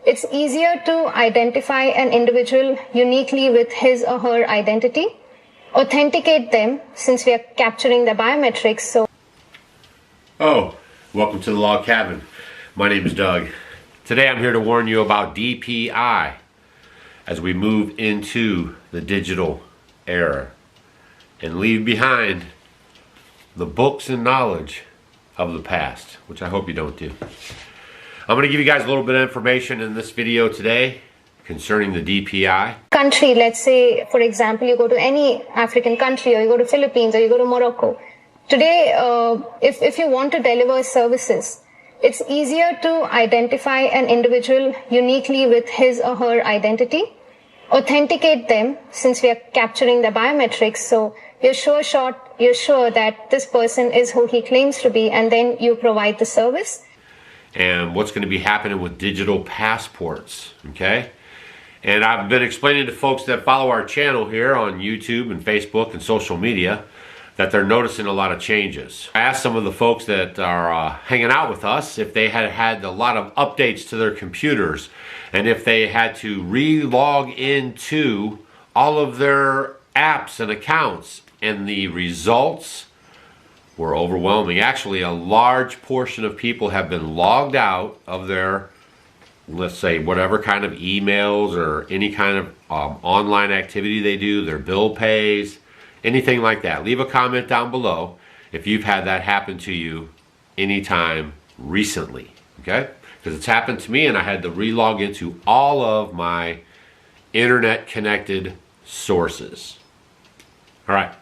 It's easier to identify an individual uniquely with his or her identity, authenticate them since we are capturing the biometrics. Oh, welcome to the Log Cabin. My name is Doug. Today I'm here to warn you about DPI as we move into the digital era and leave behind the books and knowledge of the past, which I hope you don't do. I'm going to give you guys a little bit of information in this video today concerning the DPI. Country, let's say, for example, you go to any African country, or you go to Philippines, or you go to Morocco. Today, if you want to deliver services, it's easier to identify an individual uniquely with his or her identity, authenticate them since we are capturing the biometrics. So you're sure that this person is who he claims to be, and then you provide the service. And what's going to be happening with digital passports, okay? And I've been explaining to folks that follow our channel here on YouTube and Facebook and social media that they're noticing a lot of changes. I asked some of the folks that are hanging out with us if they had a lot of updates to their computers and if they had to re-log into all of their apps and accounts, and the results were overwhelming. Actually, a large portion of people have been logged out of their, let's say, whatever kind of emails or any kind of online activity they do, their bill pays, anything like that. Leave a comment down below if you've had that happen to you anytime recently, okay? Because it's happened to me and I had to re-log into all of my internet connected sources. All right,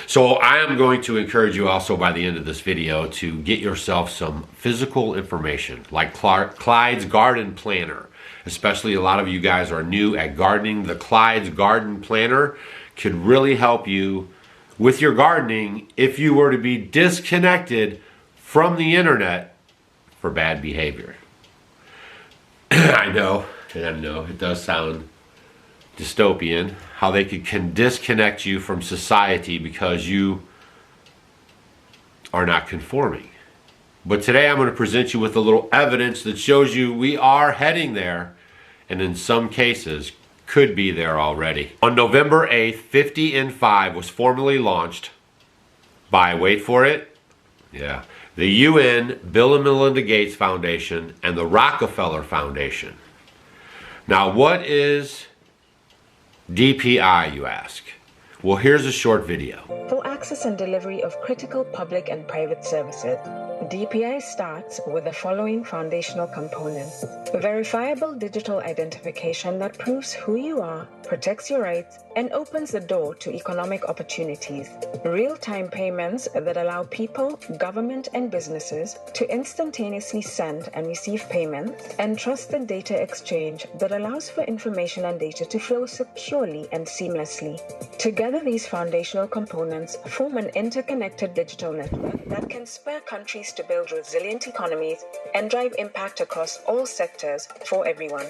so I am going to encourage you also by the end of this video to get yourself some physical information like Clyde's Garden Planner. Especially a lot of you guys are new at gardening. The Clyde's Garden Planner could really help you with your gardening if you were to be disconnected from the internet for bad behavior. I know it does sound dystopian, how they can disconnect you from society because you are not conforming. But today I'm going to present you with a little evidence that shows you we are heading there, and in some cases could be there already. On November 8th, 50 in 5 was formally launched by, wait for it, yeah, the UN Bill and Melinda Gates Foundation and the Rockefeller Foundation. Now, what is DPI, you ask? Well, here's a short video. For access and delivery of critical public and private services, DPI starts with the following foundational components: verifiable digital identification that proves who you are, protects your rights, and opens the door to economic opportunities; real-time payments that allow people, government, and businesses to instantaneously send and receive payments; and trusted data exchange that allows for information and data to flow securely and seamlessly. Together, these foundational components form an interconnected digital network that can spur countries to build resilient economies and drive impact across all sectors for everyone.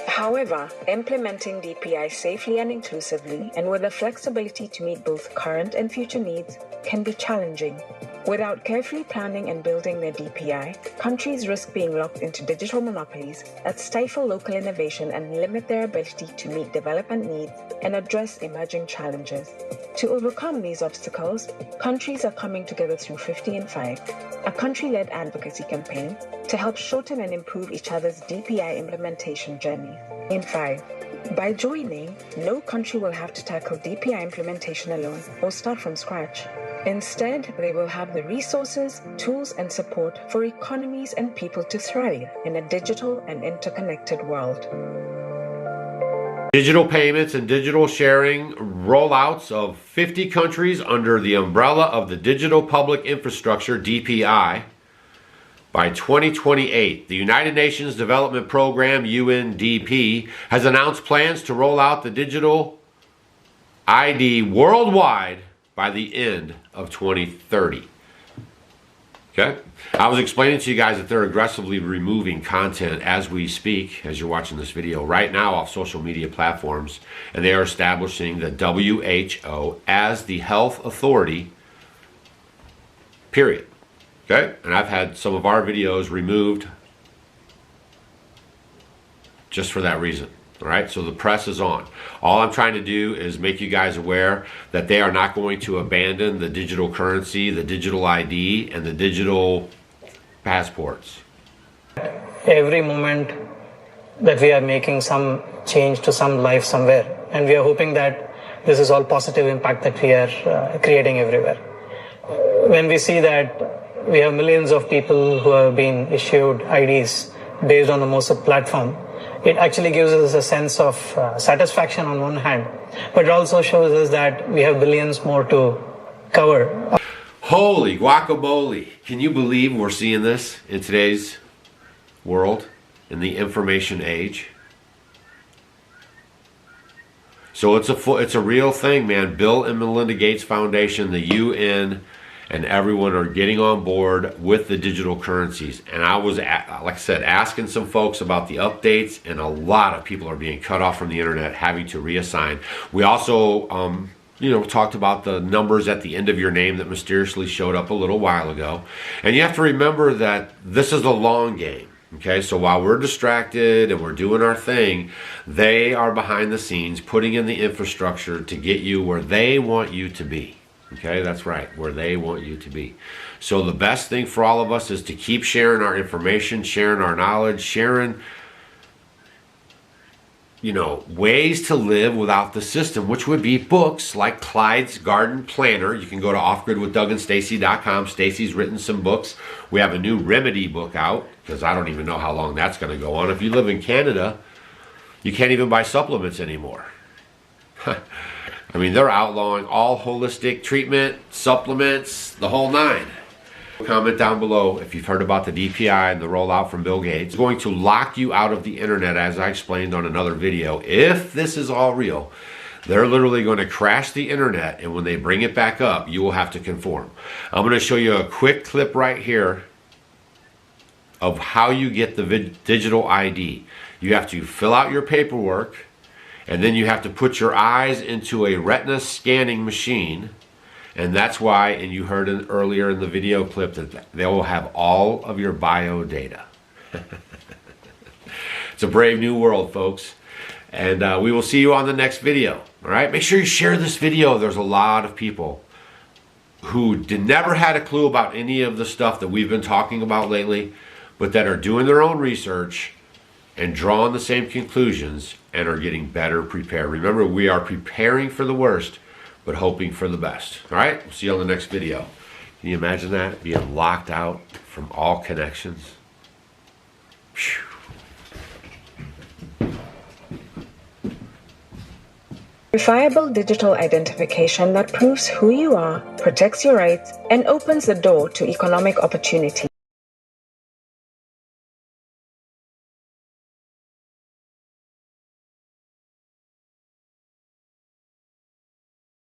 However, implementing DPI safely and inclusively, and with the flexibility to meet both current and future needs, can be challenging. Without carefully planning and building their DPI, countries risk being locked into digital monopolies that stifle local innovation and limit their ability to meet development needs and address emerging challenges. To overcome these obstacles, countries are coming together through 50 in 5, a country-led advocacy campaign to help shorten and improve each other's DPI implementation journey. In 5, by joining, no country will have to tackle DPI implementation alone or start from scratch. Instead, they will have the resources, tools, and support for economies and people to thrive in a digital and interconnected world. Digital payments and digital sharing rollouts of 50 countries under the umbrella of the Digital Public Infrastructure, DPI. By 2028, the United Nations Development Program, UNDP, has announced plans to roll out the digital ID worldwide by the end of 2030. Okay? I was explaining to you guys that they're aggressively removing content as we speak, as you're watching this video right now off social media platforms, and they are establishing the WHO as the health authority, period. Okay? And I've had some of our videos removed just for that reason. All right, so the press is on. All I'm trying to do is make you guys aware that they are not going to abandon the digital currency, the digital ID, and the digital passports. Every moment that we are making some change to some life somewhere, and we are hoping that this is all positive impact that we are creating everywhere. When we see that we have millions of people who have been issued IDs based on the MOSEP platform, it actually gives us a sense of satisfaction on one hand, but it also shows us that we have billions more to cover. Holy guacamole! Can you believe we're seeing this in today's world, in the information age? So it's a real thing, man. Bill and Melinda Gates Foundation, the UN, and everyone are getting on board with the digital currencies. And I was, like I said, asking some folks about the updates, and a lot of people are being cut off from the internet, having to reassign. We also, talked about the numbers at the end of your name that mysteriously showed up a little while ago. And you have to remember that this is a long game. Okay, so while we're distracted and we're doing our thing, they are behind the scenes putting in the infrastructure to get you where they want you to be. Okay, that's right, where they want you to be. So the best thing for all of us is to keep sharing our information, sharing our knowledge, sharing, ways to live without the system, which would be books like Clyde's Garden Planner. You can go to offgridwithdougandstacy.com. Stacy's written some books. We have a new remedy book out, because I don't even know how long that's going to go on. If you live in Canada, you can't even buy supplements anymore. I mean, they're outlawing all holistic treatment, supplements, the whole nine. Comment down below if you've heard about the DPI and the rollout from Bill Gates. It's going to lock you out of the internet, as I explained on another video. If this is all real, they're literally going to crash the internet, and when they bring it back up, you will have to conform. I'm going to show you a quick clip right here of how you get the digital ID. You have to fill out your paperwork, and then you have to put your eyes into a retina scanning machine. And that's why, and you heard earlier in the video clip, that they will have all of your bio data. It's a brave new world, folks. And we will see you on the next video. All right? Make sure you share this video. There's a lot of people who never had a clue about any of the stuff that we've been talking about lately, but that are doing their own research and drawing the same conclusions and are getting better prepared. Remember, we are preparing for the worst, but hoping for the best. All right? We'll see you on the next video. Can you imagine that? Being locked out from all connections? Whew. Verifiable digital identification that proves who you are, protects your rights, and opens the door to economic opportunity.